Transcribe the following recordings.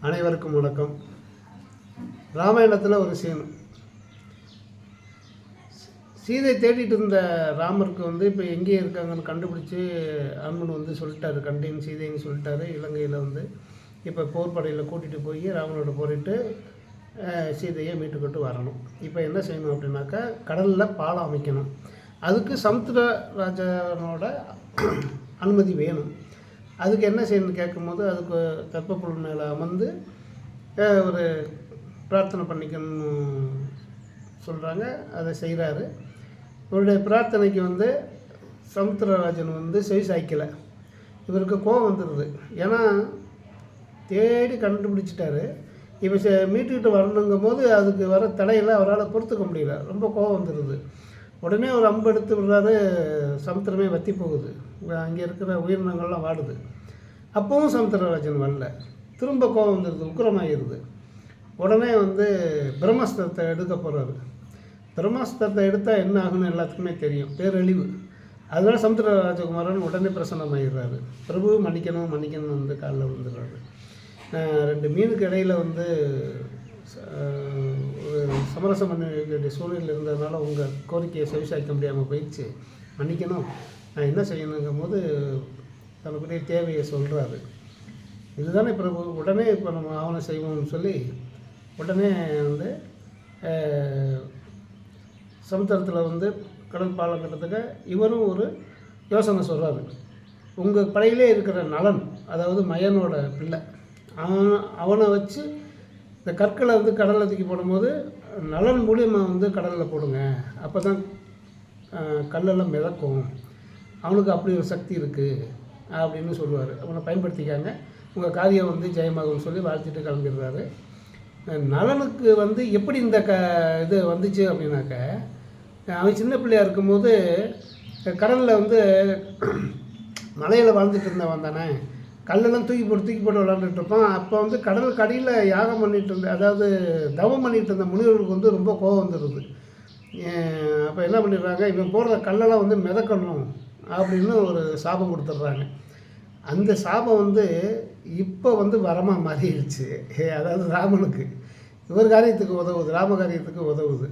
அனைவருக்கும் வணக்கம். ராமாயணத்தில் ஒரு சீன். சீதை தேடிட்டு இருந்த ராமருக்கு இப்போ எங்கே இருக்காங்கன்னு கண்டுபிடிச்சி அனுமன் சொல்லிட்டாரு, கண்டேன் சீதைன்னு சொல்லிட்டாரு. இலங்கையில் இப்போ போர்படையில் கூட்டிகிட்டு போய் ராவனோட போரிட்டு சீதையை மீட்டுக்கிட்டு வரணும். இப்போ என்ன செய்யணும் அப்படின்னாக்கா, கடலில் பாலம் அமைக்கணும். அதுக்கு சமுத்திரராஜனோட அனுமதி வேணும். அதுக்கு என்ன செய்யணும்னு கேட்கும்போது, அதுக்கு கற்பப்புல் மேலே அமர்ந்து ஒரு பிரார்த்தனை பண்ணிக்கணும்னு சொல்கிறாங்க. அதை செய்கிறாரு. இவருடைய பிரார்த்தனைக்கு சமுத்திரராஜன் செவி சாய்க்கலை. இவருக்கு கோபம் வந்துடுது. ஏன்னா தேடி கண்டுபிடிச்சிட்டாரு. இப்போ மீட்டுக்கிட்டு வரணுங்கும் போது அதுக்கு வர தடையில் அவரால் பொறுத்துக்க முடியல. ரொம்ப கோபம் வந்துடுது. உடனே ஒரு அம்பு எடுத்து விடுறாரு. சமுத்திரமே வற்றி போகுது. அங்கே இருக்கிற உயிரினங்கள்லாம் வாடுது. அப்போவும் சமுத்திரராஜன் வரல. திரும்ப கோபம் வந்துடுது, உக்கிரமாகிடுது. உடனே பிரம்மாஸ்திரத்தை எடுக்க போகிறாரு. பிரம்மாஸ்திரத்தை எடுத்தால் என்ன ஆகுன்னு எல்லாத்துக்குமே தெரியும், பேரழிவு. அதனால சமுத்திரராஜகுமாரன் உடனே பிரசன்னமாகிடுறாரு. பிரபு மன்னிக்கணும் மன்னிக்கணும் காலில் விழுந்துடுறாரு. 2 மீனுக்கு இடையில் ஒரு சமரசம் பண்ண வேண்டிய சூழ்நிலை இருந்ததுனால உங்கள் கோரிக்கையை செவிசாய்க்க முடியாமல் போயிடுச்சு, மன்னிக்கணும், நான் என்ன செய்யணுங்கும் போது தனக்குரிய தேவையை சொல்கிறாரு. இதுதானே பிரபு, உடனே இப்போ நம்ம ஆவணம் செய்வோம்னு சொல்லி உடனே சமுத்திரத்தில் கடல் பாலம் கட்டுறதுக்கு இவரும் ஒரு யோசனை சொல்கிறாரு. உங்கள் படையிலே இருக்கிற நலன், அதாவது மயனோட பிள்ளை, அவனை வச்சு இந்த கற்களை கடலில் தூக்கி போடும்போது நலன் மூலியமாக கடலில் போடுங்க, அப்போ தான் கல்லெல்லாம் மிதக்கும், அவனுக்கு அப்படி ஒரு சக்தி இருக்குது அப்படின்னு சொல்லுவார். அவனை பயன்படுத்திக்காங்க, உங்கள் காரியம் ஜெயமாகும்னு சொல்லி வாழ்த்திட்டு கிளம்பிடுறாரு. நலனுக்கு எப்படி இந்த இது வந்துச்சு அப்படின்னாக்க, அவன் சின்ன பிள்ளையாக இருக்கும்போது கடலில் மலையில் வாழ்ந்துட்டு இருந்தவன் தானே, கல்லெல்லாம் தூக்கி போட்டு விளாண்டுட்டு இருப்பான். அப்போ கடலுக்கு அடியில் யாகம் பண்ணிகிட்டு இருந்த, அதாவது தவம் பண்ணிகிட்டு இருந்த முனிவர்களுக்கு ரொம்ப கோபம் வந்துடுது. அப்போ என்ன பண்ணிடுறாங்க, இவன் போடுற கல்லெல்லாம் மிதக்கணும் அப்படின்னு ஒரு சாபம் கொடுத்துட்றாங்க. அந்த சாபம் இப்போ வரமாக மாறிடுச்சு. அதாவது ராமனுக்கு இவர் காரியத்துக்கு உதவுது, ராம காரியத்துக்கு உதவுது.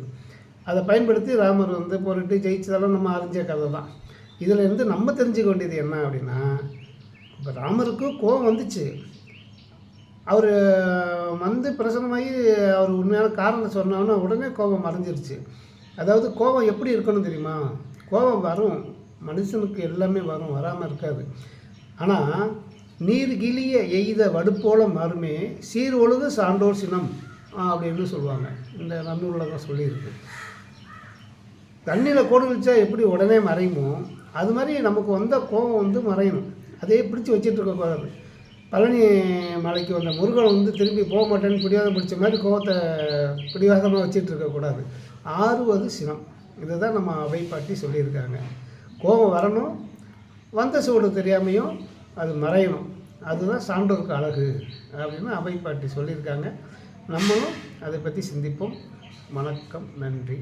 அதை பயன்படுத்தி ராமர் போரிட்டு ஜெயிச்சதெல்லாம் நம்ம அறிஞ்ச கதை தான். இதில் நம்ம தெரிஞ்சுக்க வேண்டியது என்ன அப்படின்னா, இப்போ ராமருக்கு கோபம் வந்துச்சு. அவர் பிரசன்னமாகி அவர் உண்மையான காரணத்தை சொன்னோன்னா உடனே கோபம் மறைஞ்சிருச்சு. அதாவது கோபம் எப்படி இருக்கணும் தெரியுமா? கோபம் வரும், மனுஷனுக்கு எல்லாமே வரும், வராமல் இருக்காது. ஆனால் நீர் கிளிய எய்த வடுப்போல மறுமே சீர் ஒழுது சான்றோர் சினம் அப்படின்னு சொல்லுவாங்க. இந்த நன்னூலில் தான் சொல்லியிருக்கு. தண்ணியில் கோடு வச்சா எப்படி உடனே மறையுமோ, அது மாதிரி நமக்கு கோபம் மறையணும். அதே பிடிச்சி வச்சுட்டு இருக்கக்கூடாது. பழனி மலைக்கு வந்த முருகன் திரும்பி போக மாட்டேன்னு பிடிவாதம் பிடிச்ச மாதிரி கோபத்தை பிடிவாதமாக வச்சுட்டு இருக்கக்கூடாது. ஆறுவது சினம். இதை தான் நம்ம அவை பாட்டி சொல்லியிருக்காங்க. கோபம் வரணும், வந்த சூடு தெரியாமையும் அது மறையணும். அதுதான் சான்றோருக்கு அழகு அப்படின்னு அவை பாட்டி சொல்லியிருக்காங்க. நம்மளும் அதை பற்றி சிந்திப்போம். வணக்கம், நன்றி.